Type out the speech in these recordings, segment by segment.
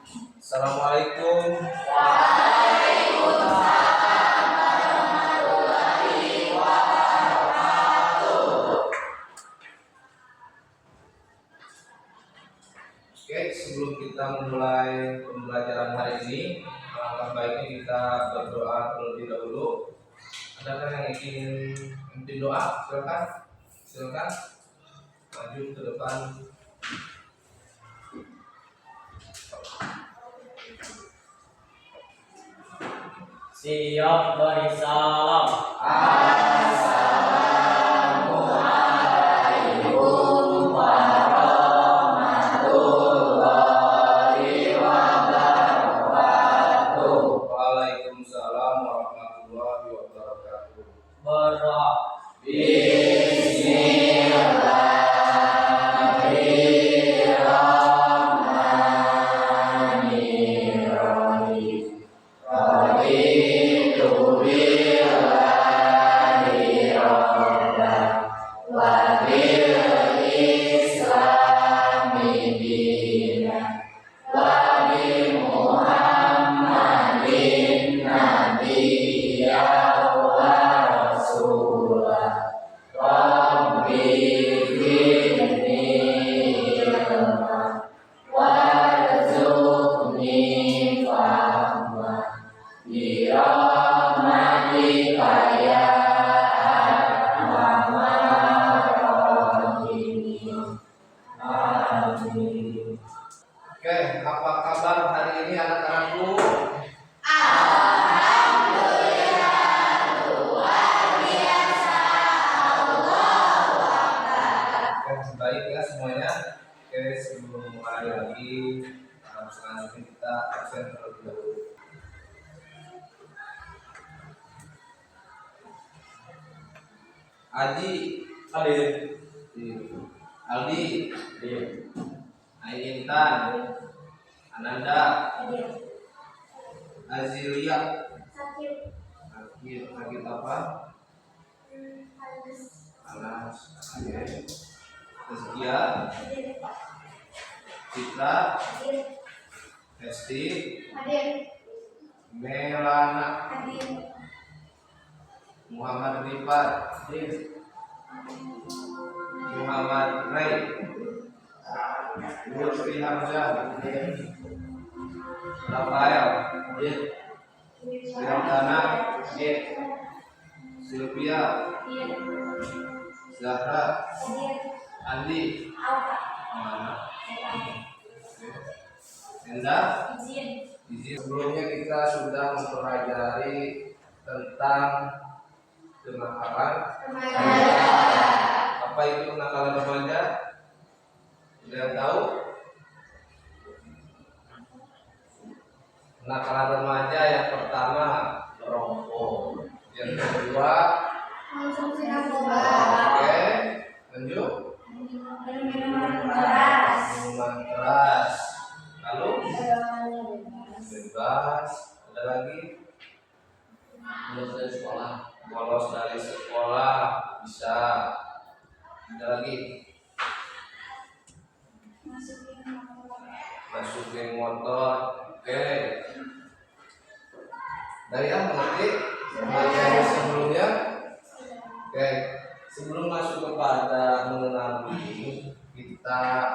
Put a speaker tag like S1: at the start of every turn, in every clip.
S1: Assalamualaikum. Oke, sebelum kita memulai pembelajaran hari ini, alangkah baiknya kita berdoa terlebih dahulu. Adakah yang ingin memimpin doa? Silakan maju ke depan.
S2: Siap beri salam.
S3: Assalamualaikum warahmatullahi wabarakatuh.
S1: Waalaikumsalam warahmatullahi wabarakatuh.
S3: Bismillahirrahmanirrahim. Raditu billahi rabban wa bil islami dinan wa bi Muhammadin nabiyyan wa rasulah. Rabbi zidni ilma warzuqni fahma bi rahmatika ya arhamar rahimin. Amin.
S1: Oke, apa kabar hari ini anak-anakku? Oke, baik ya semuanya. Oke, sebelum mulai lagi, selanjutnya kita absen terlebih dahulu. Aji,
S2: Hadir.
S1: Aldi,
S2: Hadir.
S1: Aintan, Ananda, Azilia, Akil apa? Anas, Rizkia, Citra, Hesti, Melana, Muhammad Rifat, Muhammad Ray, Lutfi Hamzah, Rafael, Sirotana, Sylvia, Zahra, Andi, mana? Enda, izin. Sebelumnya kita sudah mempelajari tentang kenakalan. Apa itu kenakalan remaja? Ada yang tahu? Kenakalan remaja yang pertama merokok, yang kedua oke, lanjut minuman keras, lalu bebas, ada lagi bolos dari sekolah bisa, ada lagi masukin motor. Oke, dari yang mengerti bagian sebelumnya. Oke, sebelum masuk kepada mengenal ini, kita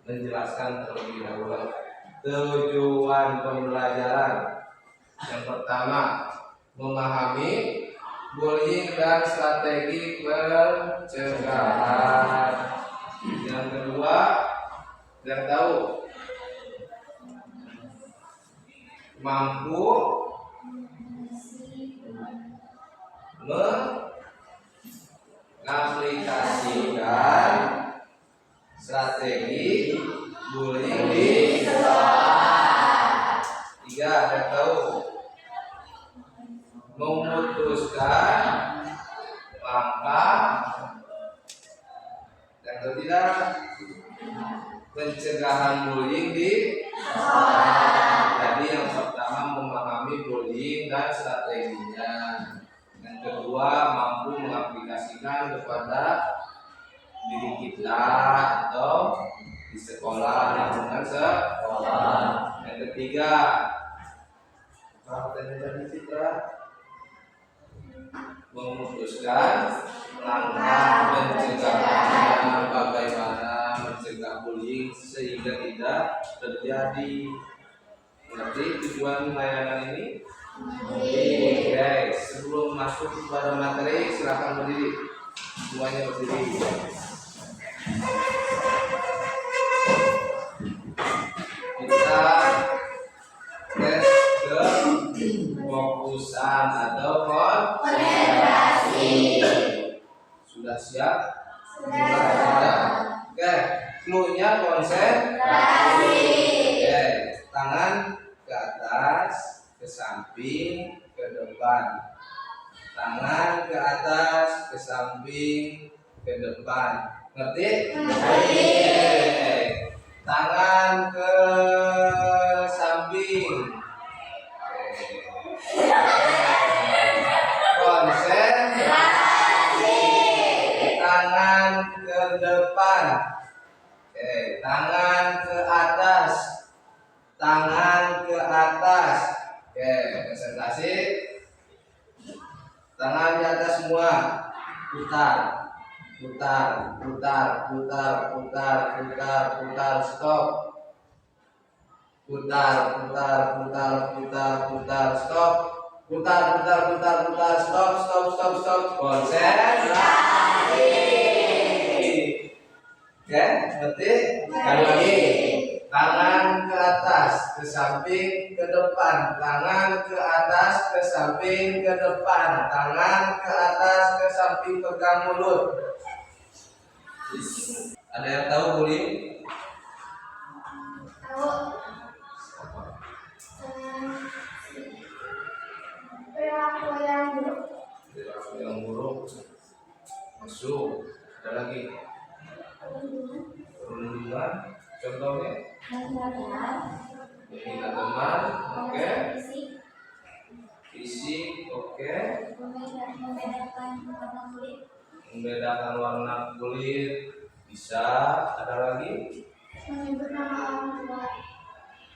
S1: menjelaskan terlebih dahulu tujuan pembelajaran. Yang pertama, memahami bullying dan strategi pencegahan. Yang kedua, yang tahu mampu mengaplikasikan strategi bullying di sekolah. Tiga, yang tahu memutuskan langkah. Yang ketiga, pencegahan bullying di sekolah. Jadi yang pertama memahami bullying dan strateginya. Yang kedua mampu mengaplikasikan kepada diri kita atau di sekolah, lingkungan sekolah. ketiga, apa tadi Citra? Memutuskan langkah pencegahan, bagaimana mencegah bullying sehingga tidak terjadi. Berarti tujuan layanan ini. Oke, sebelum masuk kepada materi silakan berdiri. Semuanya berdiri. Kita tes ke fokusan atau konsentrasi. Sudah siap? Sudah. Oke, clue-nya konsentrasi. Oke, tangan ke atas, ke samping, ke depan. Tangan ke atas, ke samping, ke depan. Ngerti? Ngerti. Tangan ke samping. Konsentrasi. Tangan ke depan. Tangan ke atas. Tangan ke atas. Konsentrasi. Tangan di atas semua. Putar. Putar, putar, putar, putar, putar, putar, stop. Putar, putar, putar, putar, putar, stop. Putar, putar, putar, putar, stop, stop, stop, stop. Konsentrasi. Oke, ngerti? Sekali lagi. Tangan ke atas, ke samping, ke depan. Tangan ke atas, ke samping, ke depan. Tangan ke atas, ke samping, pegang mulut. Ada yang tahu bullying?
S3: Tahu. Perilaku yang buruk.
S1: Perilaku yang buruk. Masuk. Ada lagi. Perundungan. Contohnya? Menghina teman. Oke. Fisik. Oke. Membedakan warna kulit. Bisa. Ada lagi?
S3: Menyebut nama orang tua.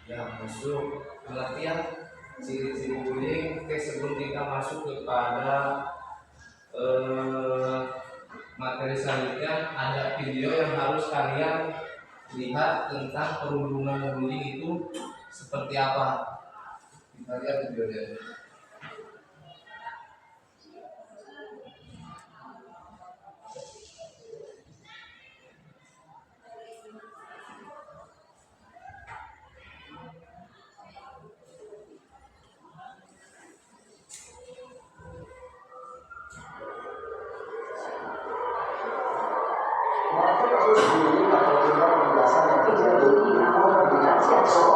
S1: Ya, masuk. Pengertian ciri-ciri bullying. Oke, sebelum kita masuk kepada materi selanjutnya, ada video yang harus kalian lihat tentang perundungan bullying itu seperti apa. Kita lihat videonya.
S4: Kasus bullying atau tindak kekerasan yang terjadi di lingkungan pendidikan seksual.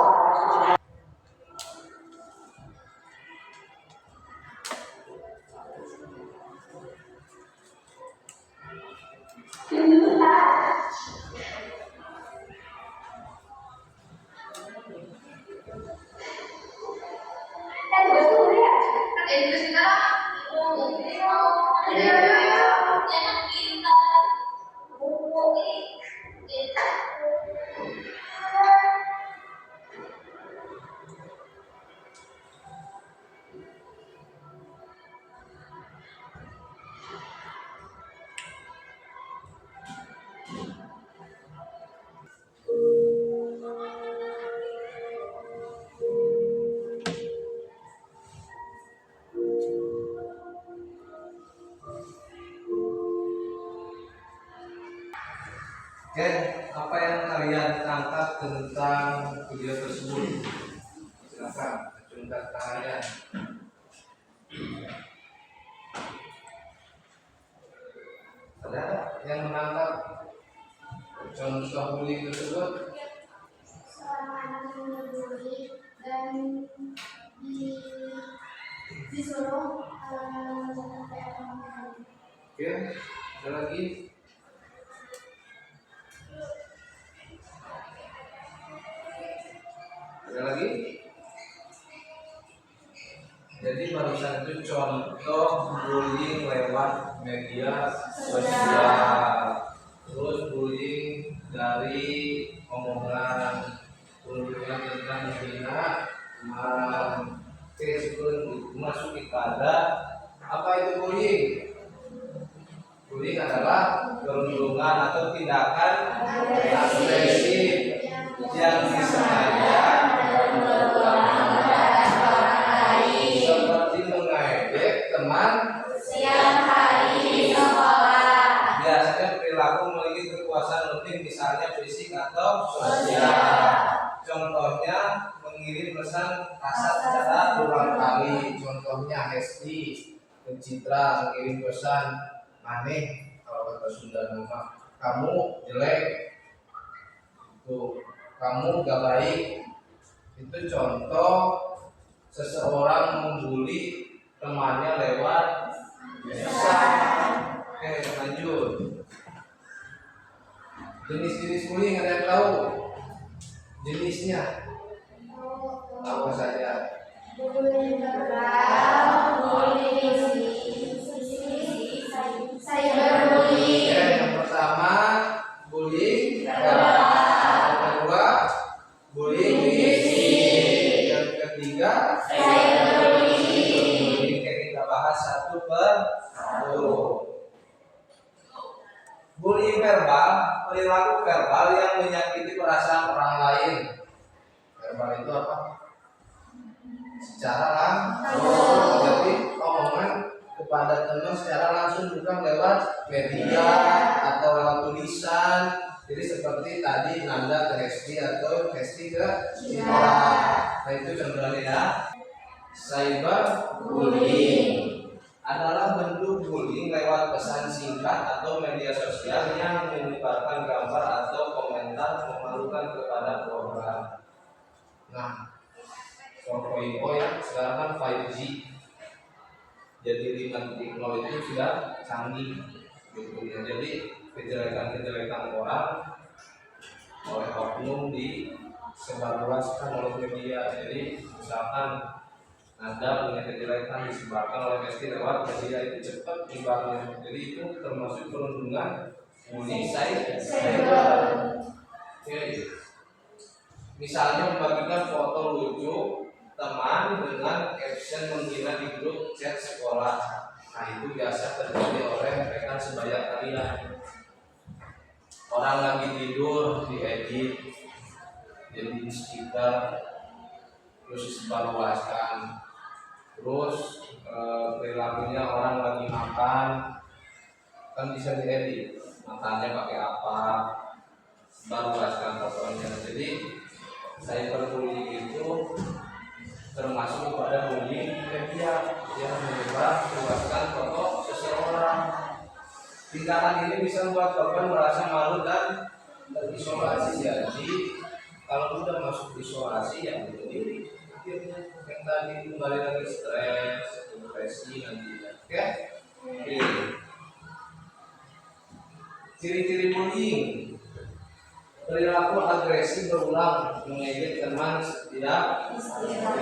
S1: Oke, apa yang kalian tangkap tentang video tersebut? Silakan acungkan tangannya. Ada yang menangkap contoh bullying tersebut?
S3: Seorang anak yang dibully dan disuruh mengerjakan PR orang.
S1: Oke, ada lagi? Ada lagi? Jadi barusan itu contoh bullying lewat media sosial. Terus bullying dari omongan, perundungan tentang menghina contohnya mengirim pesan kasar secara berulang kali. Contohnya Hesti ke Citra mengirim pesan maneh, kalau kata Sunda nama kamu jelek, itu kamu gak baik. Itu contoh seseorang membuli temannya lewat pesan. Oke, lanjut. Jenis-jenis bullying ada yang tahu? Jenisnya apa saja?
S3: Bullying verbal, bullying cyberbullying.
S1: Yang pertama bullying verbal, yang kedua bullying fisik, yang ketiga cyberbullying. Kita bahas satu per satu. Bullying verbal, perilaku verbal yang menyakiti perasaan orang lain. Verbal itu apa? Secara langsung, jadi omongan kepada teman secara langsung, bukan lewat media atau lewat tulisan. Jadi seperti tadi Nanda ke Hesti atau Hesti ke Citra. Nah itu contohnya ya. Cyberbullying adalah bentuk bullying lewat pesan singkat atau media sosial yang menyebarkan gambar atau komentar memalukan kepada korban. Nah, 4.0 ya, sekarang kan 5G, jadi 5.0 itu sudah canggih, gitu ya. Jadi kejelekan-kejelekan orang oleh oknum disebarluaskan oleh media. Jadi misalkan Anda punya kejelekan disebarkan oleh Hesti lewat media, itu cepat menyebarnya. Jadi itu termasuk perundungan bullying cyber. Oke. Misalnya membagikan foto lucu teman dengan caption menghina di grup chat sekolah. Nah itu biasa terjadi oleh rekan sebaya kalian. Orang lagi tidur diedit, jadi stiker, terus disebarluaskan. Terus perilakunya orang lagi makan, kan bisa diedit, makannya pakai apa, sebarluaskan fotonya. Jadi cyberbullying itu termasuk kepada bullying media yang menyebarluaskan foto seseorang. Tindakan ini bisa membuat korban merasa malu dan terisolasi. Jadi kalau sudah masuk isolasi ya jadi akhirnya yang tadi kembali lagi stres, depresi nantinya. Oke? Ciri-ciri bullying: perilaku agresif berulang, mengejek teman setiap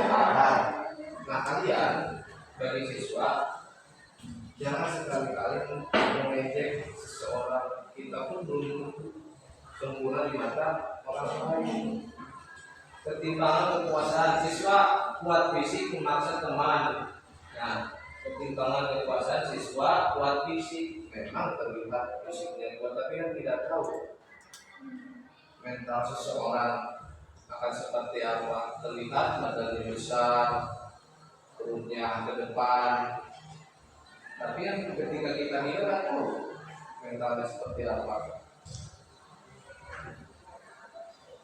S1: arah. Nah kalian bagi siswa jangan sekali-kali mengejek seseorang. Kita pun belum sempurna di mata orang lain. Ketimpangan kekuasaan, siswa kuat fisik memaksa teman. Nah, ketimpangan kekuasaan, siswa kuat fisik, memang terlihat fisiknya kuat, tapi yang tidak tahu mental seseorang akan seperti apa. Terlihat badannya besar, perutnya ke depan, tapi yang ketika kita tidak tahu mentalnya seperti apa.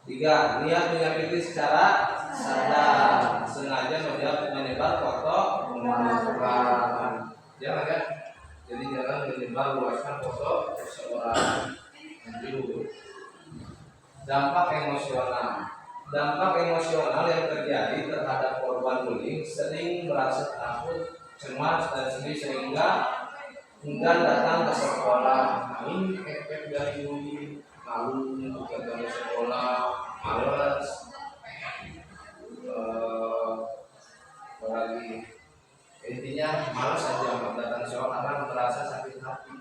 S1: 3. Niat menyakiti secara sadar, sengaja menyebar foto memalukan. Jangan ya. Jadi jangan menyebar luaskan foto seseorang. Lanjut. Dampak emosional. Dampak emosional yang terjadi terhadap korban bullying sering merasa takut, cemas, dan sedih sehingga enggan datang ke sekolah. Nah, ini efek dari bullying. Malu untuk datang ke sekolah, malas, apalagi intinya malas saja datang ke sekolah karena merasa sakit hati,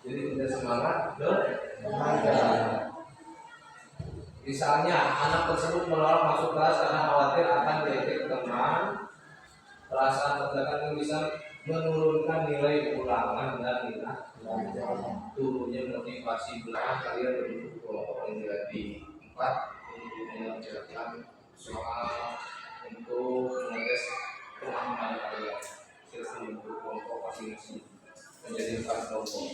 S1: jadi tidak semangat belajar. Misalnya anak tersebut menolak masuk kelas karena khawatir akan diejek teman. Perasaan tertekan itu bisa menurunkan nilai ulangan dan nilai turunnya motivasi belajar. Kalian berbentuk kelompok menjadi 4 untuk mengerjakan soal untuk mengetes pemahaman kalian. Sesi untuk kelompok masing-masing menjadi 4 kelompok.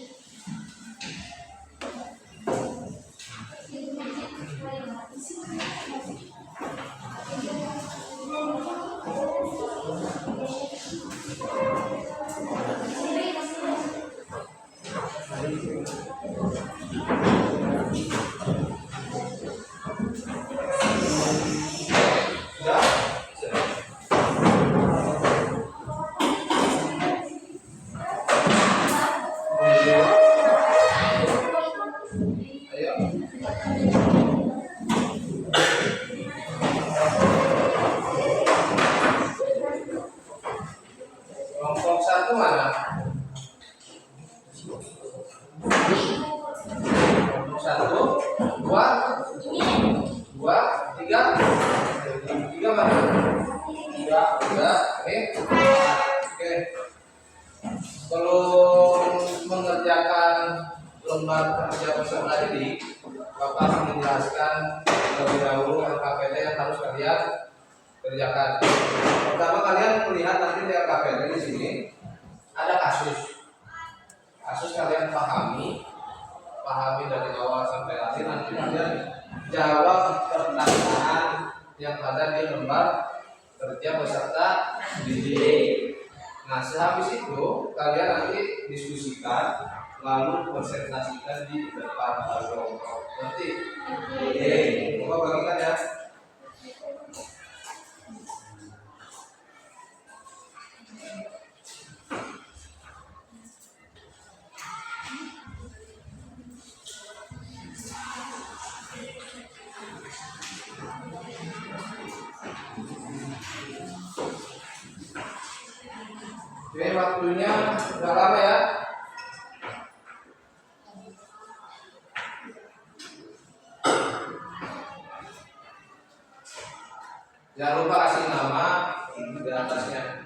S1: lembar kerja peserta didik, Bapak akan menjelaskan terlebih dahulu LKPD yang harus kalian kerjakan. Pertama kalian melihat nanti di LKPD di sini ada kasus. Kasus kalian pahami dari awal sampai akhir. Nanti kalian jawab pertanyaan yang ada di lembar kerja peserta didik. Nah, sehabis itu kalian nanti diskusikan lalu presentasikan di depan kelompok. Nanti, oke, coba bagikan ya. Oke, waktunya udah lama ya. Jangan lupa kasih nama di atasnya.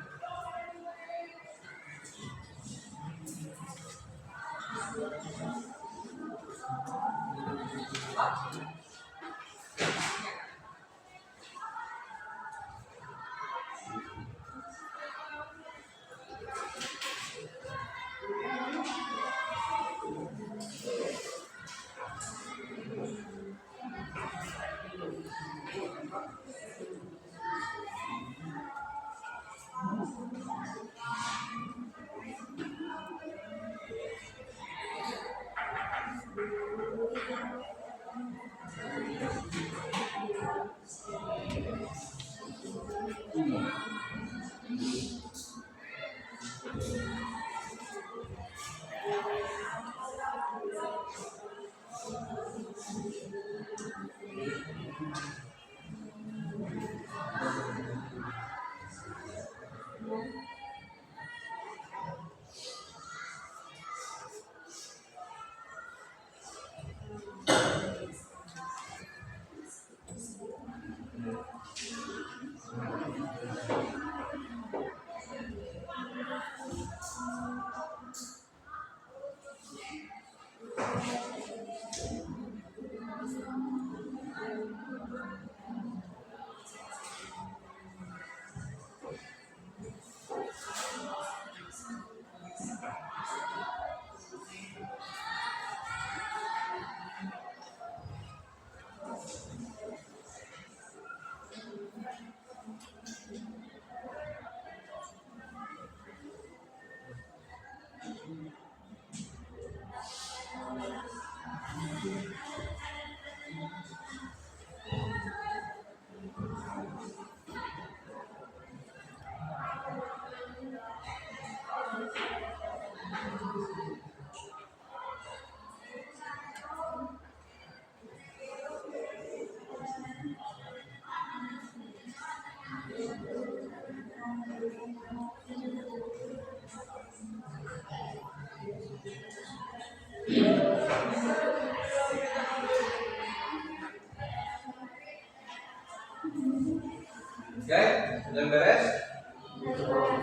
S1: Oke, udah beres?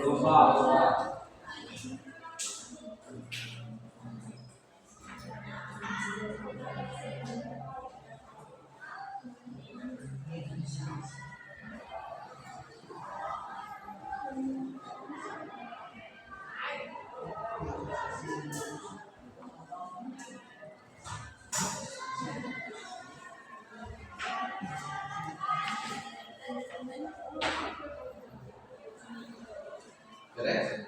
S2: Lupa.
S1: Beres?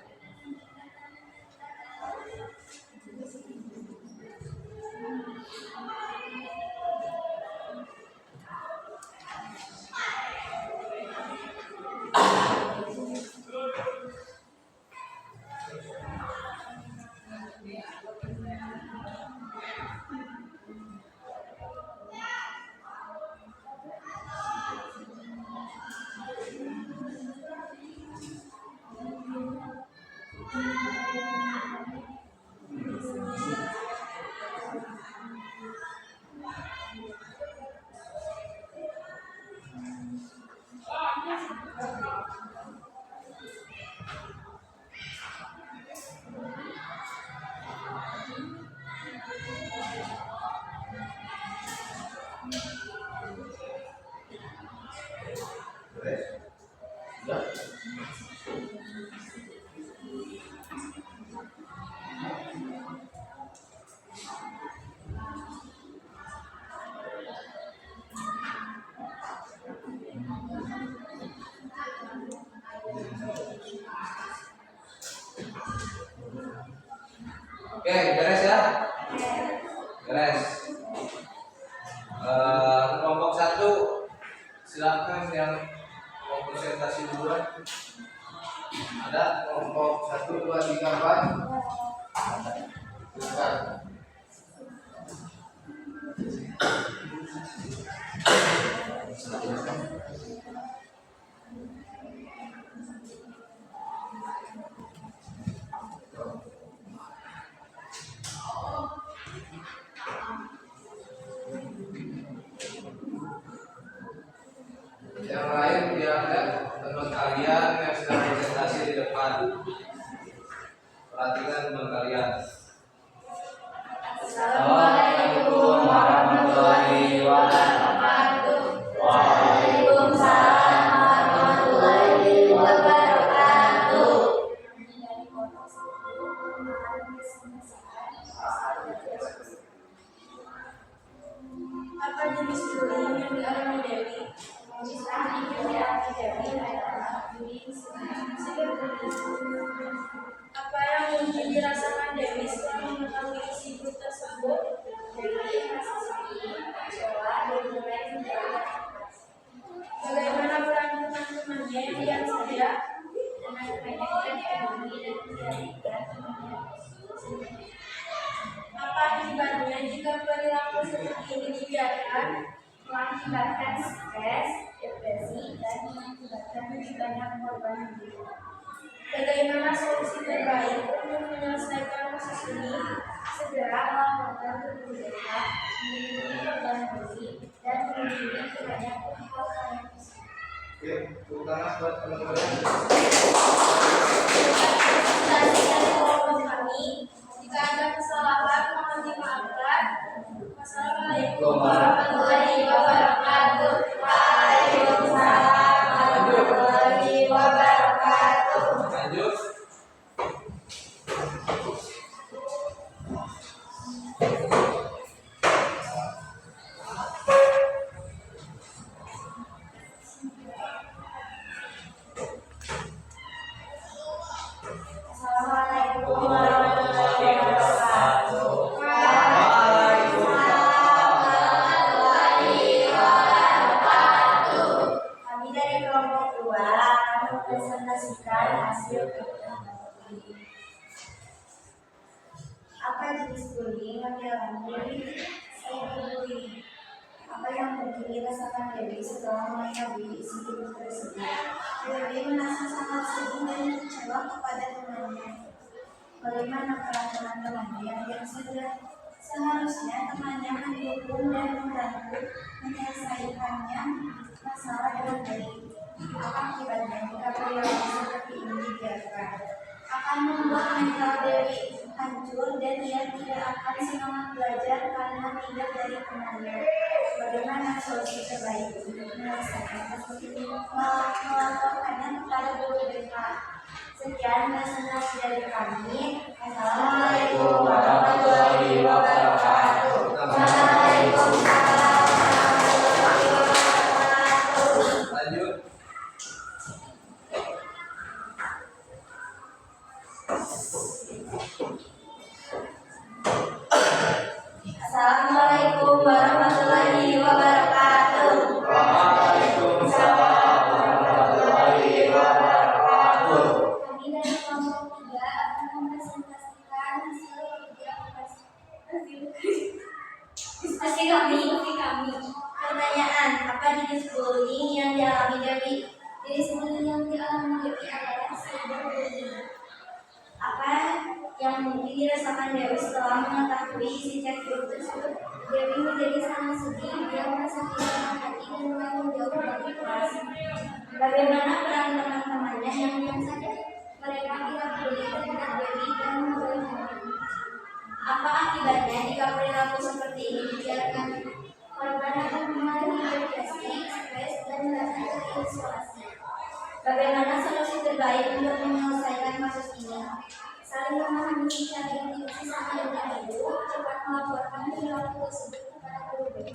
S1: Beres? Sudah? Oke, beres ya? Beres. Kelompok 1 silakan yang mau presentasi duluan. Ada kelompok 1, 2, 3, 4. Silakan. Yang lain biar teman kalian yang sedang presentasi di depan. Perhatikan teman kalian.
S3: Assalamualaikum warahmatullahi wabarakatuh. Waalaikumsalam warahmatullahi wabarakatuh. Apa jenis bullying yang dialami Dewi? Apa yang mungkin dirasakan Dewi setelah mengetahui isi grup tersebut? Dewi merasa sedih, kecewa, dan mulai menjauh. Bagaimana peran teman-temannya yang diam saja? Dengan kebanyakan ekonomi dan tidak. Apa akibatnya jika perilaku seperti ini dibiarkan? Mengakibatkan stres, depresi, dan mengakibatkan lebih banyak korban jiwa. Bagaimana solusi terbaik untuk menyelesaikan kasus ini? Segera melaporkan ke guru BK, melindungi korban bully, dan melindungi kebanyakan hal-hal yang bisa.
S1: Oke, tepuk tangan buat teman-teman.
S3: Dari kelompok kami, jika ada kesalahan mohon dimaafkan. Wassalamualaikum warahmatullahi wabarakatuh. Waalaikumsalam warahmatullahi wabarakatuh.
S1: Lanjut.
S3: Assalamualaikum warahmatullahi wabarakatuh. Kami dari kelompok 2 akan mempresentasikan hasil kerja kami. Apa jenis bullying yang dialami Dewi? Cyberbullying. Apa yang mungkin dirasakan Dewi setelah mengetahui isi grup tersebut? Dewi merasa sangat sedih dan kecewa kepada temannya. Bagaimana peran teman-temannya yang sudah seharusnya temannya mendukung dan membantu menyelesaikannya masalah dengan baik. Apa akibatnya jika perilaku seperti ini dibiarkan? Akan membuat mental Dewi hancur dan ia tidak akan semangat belajar karena tidak dari temannya. Bagaimana solusi terbaik untuk menyelesaikan kasus ini? Melaporkannya kepada guru BK. Sekian presentasi dari kami. Assalamualaikum warahmatullahi wabarakatuh. Waalaikumsalam warahmatullahi wabarakatuh.
S1: Lanjut.
S3: Assalamualaikum warahmatullahi wabarakatuh.
S1: Waalaikumsalam warahmatullahi wabarakatuh.
S3: Kami dari kelompok 3 akan mempresentasikan hasil kerja hasil kami. Pertanyaan, apa jenis bullying yang dialami Dewi? Jenis bullying yang dialami Dewi adalah cyberbullying. Apa yang mungkin dirasakan Dewi setelah mengetahui isi chat grup tersebut? Dewi menjadi sangat sedih, dia merasa kehilangan hati dan mulai menjauh dari kelas. Bagaimana peran teman-temannya yang diam saja? Mereka tidak peduli terhadap Dewi dan memberikan. Apa akibatnya jika perilaku seperti ini dibiarkan? Korban akan mengalami depresi, stres, dan merasa kehilangan isolasi. Bagaimana solusi terbaik untuk menyelesaikan kasus ini? Saling memahami secara intensif sama dengan ibu, cepat melaporkan perilaku tersebut kepada guru BK.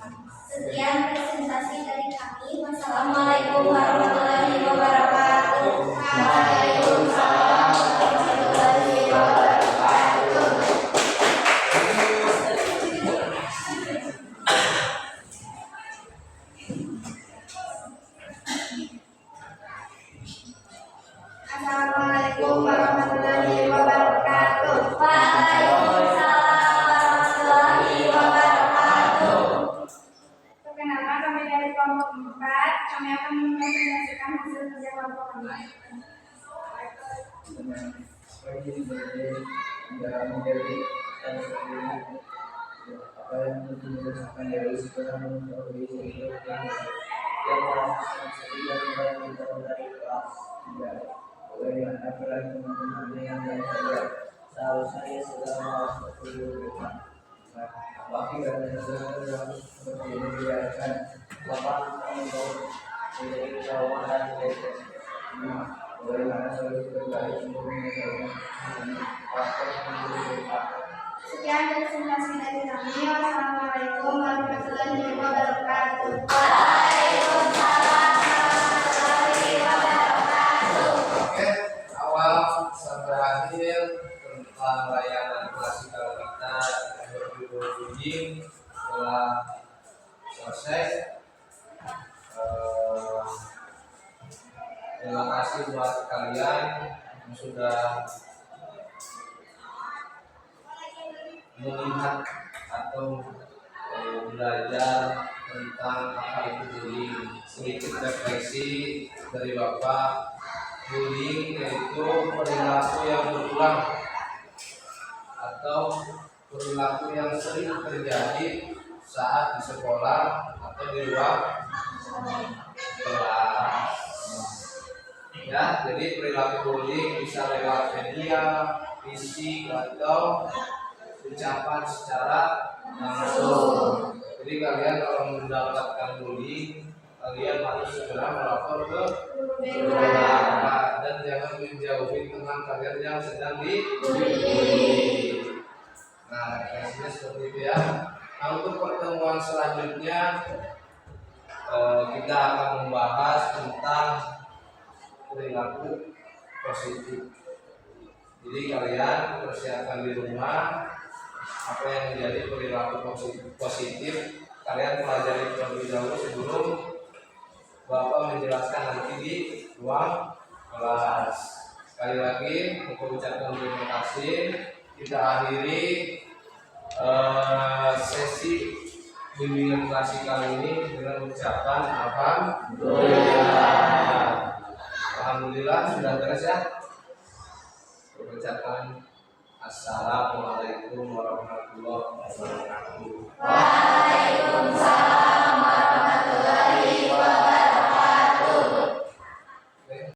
S3: Sekian presentasi dari kami. Wassalamualaikum warahmatullahi wabarakatuh. Waalaikumsalam warahmatullahi wabarakatuh. Assalamualaikum warahmatullahi wabarakatuh. Waalaikumsalam warahmatullahi wabarakatuh.
S5: Perkenalkan, kami dari kelompok 4. Kami akan mempresentasikan hasil kerja kelompok kami.
S2: Apa yang dirasakan dari sekolah mengetahui sesuatu yang merasakan sedih dan kita dari kelas 3. Bagaimana peran teman-teman yang saya tahu saya sudah masuk ke depan. Wakil dan saudara seperti ini diarahkan lapangan untuk menjadi tawaran dari bagaimana solusi terbaik untuk menyelesaikan faktor depan.
S5: Sekian presentasi dari kami. Wassalamualaikum warahmatullahi wabarakatuh.
S3: Waalaikumsalam warahmatullahi wabarakatuh.
S1: Oke, awal sampai akhir tentang layanan klasikal kita yang berjudul Bullying telah selesai. Terima kasih buat kalian yang sudah melihat atau belajar tentang apa itu bullying. Sedikit refleksi dari Bapak. Bullying yaitu perilaku yang berulang atau perilaku yang sering terjadi saat di sekolah atau di luar kelas. Ya, jadi perilaku bullying bisa lewat media, fisik atau ucapan secara langsung. Jadi kalian kalau mendapatkan bullying, kalian harus segera melapor ke guru BK dan jangan menjauhi teman kalian yang sedang dibully. Nah, referensinya seperti itu ya. Nah, untuk pertemuan selanjutnya kita akan membahas tentang perilaku positif. Jadi kalian persiapkan di rumah apa yang menjadi perilaku positif. Kalian pelajari terlebih dahulu sebelum Bapak menjelaskan nanti di ruang kelas. Sekali lagi untuk ucapkan terima kasih. Kita akhiri sesi bimbingan klasikal ini dengan ucapan alhamdulillah. Alhamdulillah sudah beres ya. Ucapkan assalamualaikum warahmatullahi wabarakatuh.
S3: Waalaikumsalam